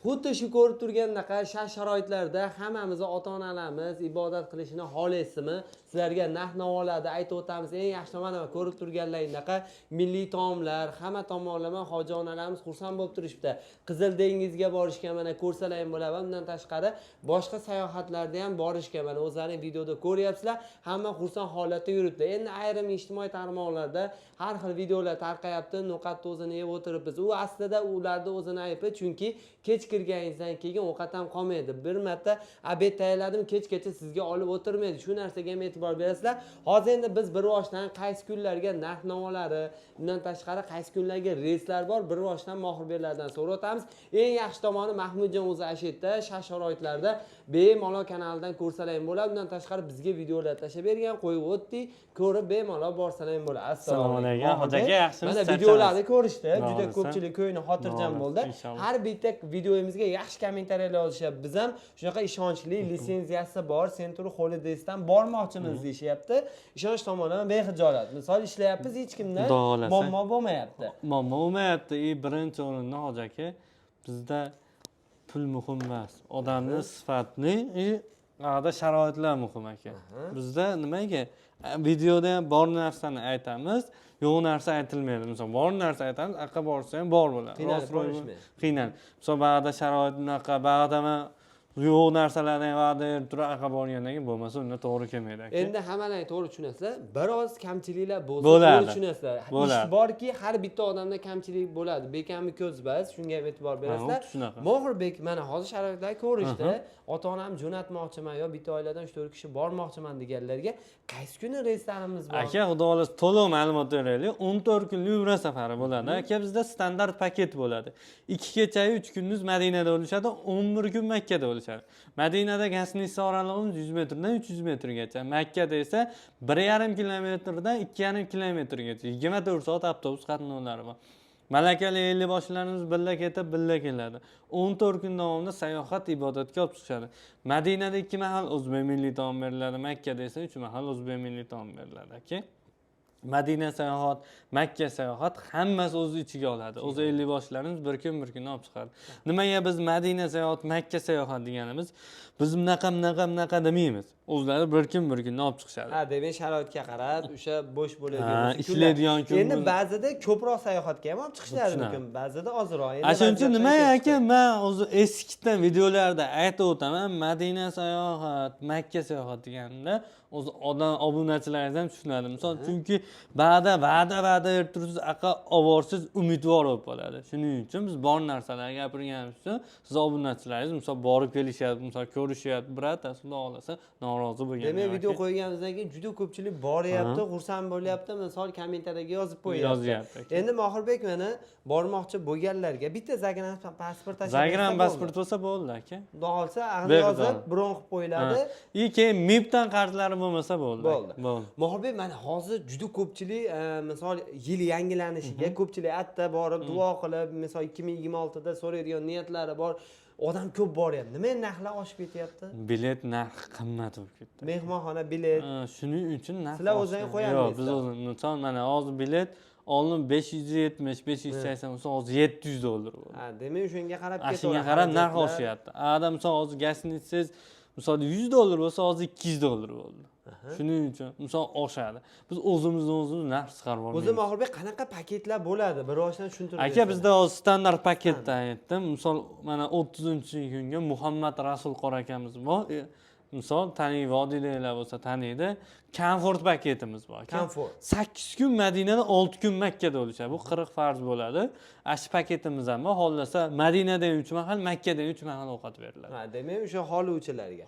Xuddi shu ko'rib turgandaqa shart-sharoitlarda hammamiz ota-onalarimiz ibodat qilishini xohlaysizmi? Sizlarga narx-navolarni aytib o'tamiz. Eng yaxshi tomoni ko'rib turganlaringizdek milliy taomlar, hamma tomonlama hoji onalarimiz xursand bo'lib turishibdi. Qizil dengizga borishga mana ko'rsalaring bo'ladi. Undan tashqari boshqa sayohatlarda ham borishga mana o'zlaring videoda ko'ryapsizlar. Hamma xursand holatda yuribdi. Endi ayrim ijtimoiy tarmoqlarda har xil videolar tarqayapti. No'qatni o'zini yeb o'tiribmiz. U aslida ularning o'zini aybi, chunki kech kirganingizdan keyin ovqat ham qolmaydi. Bir marta obed tayyorladim, kechgacha sizga olib o'tirmaydi. Shu narsaga ham e'tibor berasizlar. Hozir endi biz bir boshdan qaysi kunlarga narx-navolari, undan tashqari qaysi kunlarga reyslar bor, bir boshdan mohir berlardan so'rab o'tamiz. Eng yaxshi tomoni Mahmudjon o'zi ashitda, shart-sharoitlarda bemalol kanalidan ko'rsalaring bo'ladi. Undan tashqari bizga videolar tashlab bergan, qo'yib o'tdik, ko'rib bemalol borsalaring bo'ladi. Assalomu alaykum. Hoji aka, yaxshimisiz? Mana videolarni ko'rishdi, juda ko'pchilik ko'ngli xotirjam bo'ldi. Har bitta videoyimizga yaxshi kommentariyalar yozishyapti. Biz ham shunaqa ishonchli litsenziyasi bor, Century Holidays'dan bormoqchimiz deyishyapti. Ishonch tomondan bexijolat. Misol ishlayapmiz, hech kimdan muammo bo'lmayapti. Muammo bo'lmayapti. Birinchi o'rinda hoji aka, bizda pul muhim emas. Odamning sifatli, qanday sharoitlar muhim aka. Bizda nimaga videoda ham bor narsani aytamiz, yo'q narsa aytilmaydi. Misol bor narsa aytamiz, aqqa borsa ham bor bo'ladi. Qiynalib. Misol ba'da sharoit bunaqa, ba'da yo'q narsalarni va'da berib turib aqqa borgandan keyin bo'lmasa unda to'g'ri kelmaydi aka. Endi hammaning to'g'ri tushunasizlar. Biroz kamchiliklar bo'lsa to'g'ri tushunasizlar. Ish borki, har bitta odamda kamchilik bo'ladi. Bekamni ko'z bas, shunga ham e'tibor berasizlar. Mohirbek mana hozir sharoitlar ko'rishdi. Ota-onam jo'natmoqchiman yo bitta oiladan 3-4 kishi bormoqchiman deganlarga qaysi kuni reyslarimiz bor? Aka, xudo xolasa to'liq ma'lumot beraylik. 14 kunlik umra safari bo'ladi. Aka, bizda standart paket bo'ladi. 2 kecha 3 kunduz Madinada bo'lishadi, 11 kun Makkada bo'lishadi. Madinada gastnitsa oralig'imiz 100 metrdan 300 metrgacha. Makkada esa 1,5 kilometrdan 2,5 kilometrgacha 24 soat avtobus qatnovlari bor. Malakali 50 boshlarimiz birga ketib, birga keladi. 14 kun davomida sayohat ibodatga olib chiqishadi. Madinada 2 mahal o'zbek milliy taom beriladi, Makkada esa 3 mahal o'zbek milliy taom beriladi, aka. Madina sayohat, Makka sayohat hammasi o'z ichiga oladi. O'zi 50 boshlarimiz bir kun olib chiqadi. Nimaga biz Madina sayohat, Makka sayohat deganimiz? Biz bunaqa demaymiz. O'zlari bir kun olib chiqishadi. Ha, demak sharoitga qarab, o'sha bo'sh bo'ladigan kunlar. Ishlaydigan kun. Endi ba'zida ko'proq sayohatga ham olib chiqishlari mumkin, ba'zida ozroq. Endi shuning uchun nima aka, men o'zi eskidan videolarda aytib o'taman, Madina sayohat, Makka sayohat deganimda o'zi odam obunachilaringiz ham tushunadi. Misol chunki va'da berib tursiz, aqa ovorsiz umidvor bo'lib qoladi. Shuning uchun biz bor narsalarga gapirganimiz uchun siz obunachilaringiz misol borib kelishyapti, misol ko'rishyapti, biratasi xudo xolasa norozi bo'lgan. Demak, video qo'yganimizdan keyin juda ko'pchilik boryapti, xursand bo'lyapti. Misol kommentariyaga yozib qo'yyapti. Endi Mohirbek mana bormoqchi bo'lganlarga bitta zagranic pasport tashlaydi. Zagranic pasport bo'lsa bo'ldi aka. Xudo xolasa ag'ini yozib, bron qilib qo'yiladi. Keyin MIPdan qarzlari bo'lmasa bo'ldi. Mohirbek mana hozir juda ko'pchilik misol yil yangilanishiga ko'pchilik atda borib duo qilib, misol 2026da so'raydigan niyatlari bor. Odam ko'p boryapti. Nima narxlar oshib ketyapti? Bilet narxi qimmat bo'lib ketdi. Mehmonxona bilet. Shuning uchun narx. Sizlar o'zingiz qo'yamisiz? Yo'q, biz o'zimiz mana hozir bilet oldin 570, 580 bo'lsa hozir $700 bo'ldi. Ha, demak o'shanga qarab ketadi. Shunga qarab narx oshyapti. Adam misol hozir gasnitsangiz misol $100 bo'lsa hozir $200 bo'ldi. Shuning uchun misol oshadi. Biz o'zimiz narx chiqarib olmaymiz. O'zi Mohirbek qanaqa paketlar bo'ladi? Bir boshdan tushuntirib aka, bizda hozir standart paketda aytdim. Misol mana 30-kunga Muhammad Rasul qora akamiz bor. Misol taniy vodiydagilar bo'lsa taniydi. Komfort paketimiz bor. Komfort. 8 kun Madinada, 6 kun Makkada bo'lishadi. Bu 40 farz bo'ladi. Ash paketimiz ham bor. Xohlasa Madinada 3 mahal, Makkada 3 mahal ovqat beriladi. Ha, demak o'sha holovchilarga.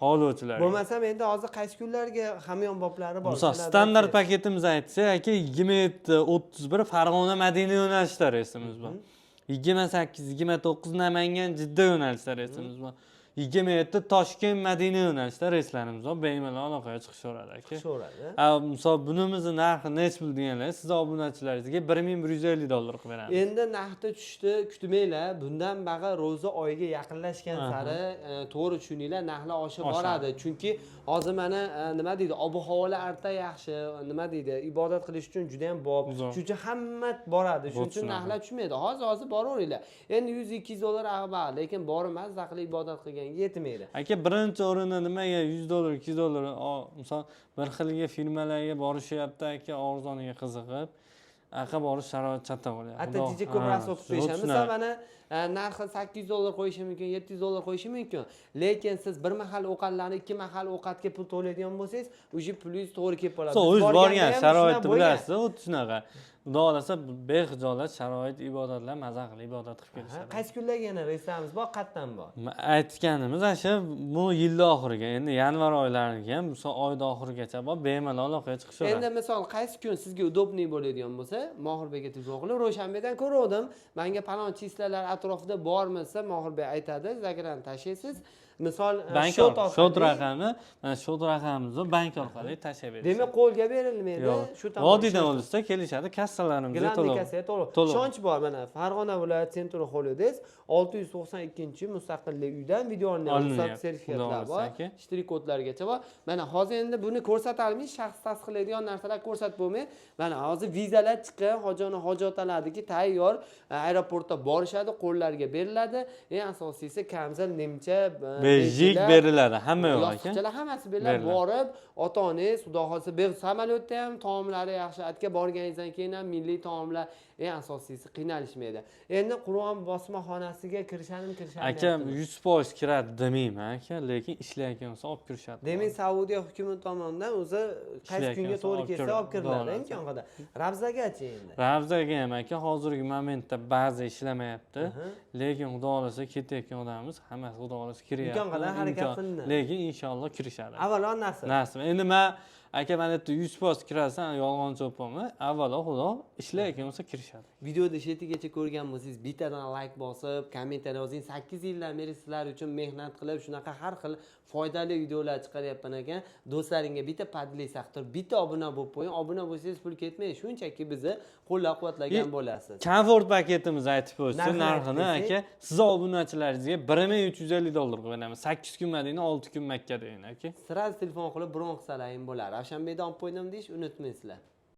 Bo'lmasa endi hozir qaysi kunlarga hamyonboblari bor. Misol standart paketimiz aytsak, aka 27-31 Farg'ona Madina yo'nalishlari esimiz bor. 28-29 Namangan Jidda yo'nalishlari esimiz bor. 27 Toshkent Madina yo'nalishida reyslarimiz bor. Bemalol aloqaga chiqishaveradi aka. Chiqishaveradi. Misol bunimizni narxi necha pul deganlar, siz obunachilaringizga $1150 qilib beramiz. Endi narxda tushdi, kutmanglar. Bundan baqa ro'za oyiga yaqinlashgan sari to'g'ri tushuninglar, narxlar oshib boradi. Chunki hozir mana nima deydi, ob-havolar arta yaxshi, nima deydi, ibodat qilish uchun juda ham bob. Shuning uchun hamma boradi. Shuning uchun narxlar tushmaydi. Hozir boraveringlar. Endi 100-200 dollar ag'ba, lekin bormas zaqli ibodat qilganga yetmaydi. Aka, birinchi o'rinda nimaga $100, $200 misol bir xilga firmalarga borishyapti aka, arzoniga qiziqib, aka borish sharoit chatta bo'lyapti. Natija ko'proq sotib berishamiz. Misol mana narxi $800 qo'yishi mumkin, $700 qo'yishi mumkin. Lekin siz bir mahal ovqatlarni ikki mahal ovqatga pul to'laydigan bo'lsangiz, o'sha pulingiz to'g'ri kelib qoladi. O'z borgan sharoitni bilasiz, u shunaqa. Xudo xolasa bexijolat sharoit, ibodatlar maza qilib ibodat qilib kelishadi. Qaysi kunlarga yana reyslarimiz bor, qayerdan bor? Aytganimiz o'sha bu yilning oxiriga, endi yanvar oylariga ham, misol oyning oxirigacha bor, bemalol aloqaga chiqishaveradi. Endi misol qaysi kun sizga udobniy bo'ladigan bo'lsa, Mohirbekka telefon qilib, Ro'shanbedan ko'rdim. Menga palon chislalar atrofida bormi desa, Mohirbek aytadi, zagrani tashlaysiz. Misol shot raqamni, mana shot raqamimizni bank orqali tashlab berasiz. Demak, qo'lga berilmaydi. Shu tomonda vodiydan olishsa kelishadi, kassalarimizga to'lov. Ishonch bor. Mana Farg'ona viloyati Central Holidays 692-mustaqillik uydan video olingan sertifikatlar bor. Shtrik kodlargacha bor. Mana hozir endi buni ko'rsatamiz, shaxs tasdiqlaydigan narsalar ko'rsatib bo'lmay. Mana hozir vizalar chiqqan, hojat oladiki, tayyor aeroportda borishadi, qo'llarga beriladi. Eng asosiysi kamzal, nimcha, bejik beriladi, hamma yo'q aka. Yostiqchalar hammasi beriladi. Borib, ota-onangiz, xudo xolasa, samolyotda ham taomlari yaxshi, atga borganingizdan keyin ham milliy taomlar, eng asosiysi qiynalishmaydi. Endi Qur'on bosmaxonasiga kirishadi. Aka, 100% kiradi demayman aka, lekin ishlayotgan bo'lsa olib kirishadi. Demak, Saudiya hukumat tomonidan o'zi qaysi kunga to'g'ri kelsa olib kiriladi, imkon qadar. Ravzagacha endi. Ravzaga ham aka, hozirgi momentda ba'zi ishlamayapti, lekin xudo xolasa ketayotgan odamimiz hammasi xudo xolasa kiryapti. Imkon qadar harakat qilinadi. Lekin inshaalloh kirishadi. Avvalo nasib. Endi men aka, mana bu 100% kirasan, yolg'onchi o'pmayman. Avvalo xudo ishlayotgan bo'lsa kirishadi. Videoni shetigacha ko'rgan bo'lsangiz, bittadan like bosib, kommentariy yozing. 8 yildan beri sizlar uchun mehnat qilib, shunaqa har xil foydali videolar chiqaryapman ekan. Do'stlaringga bitta padli saqtir, bitta obuna bo'lib qo'ying. Obuna bo'lsangiz pul ketmaydi, shunchaki bizni qo'llab-quvvatlagan bo'lasiz. Komfort paketimizni aytib o'tsin narxini aka. Siz obunachilaringizga $1350 qilib beramiz. 8 kun Madina, 6 kun Makka deyin aka. Sirasi telefon qilib bron qilsalaring bo'ladi. Ravshanbekdan olib qo'ydim deyish unutmaysizlar.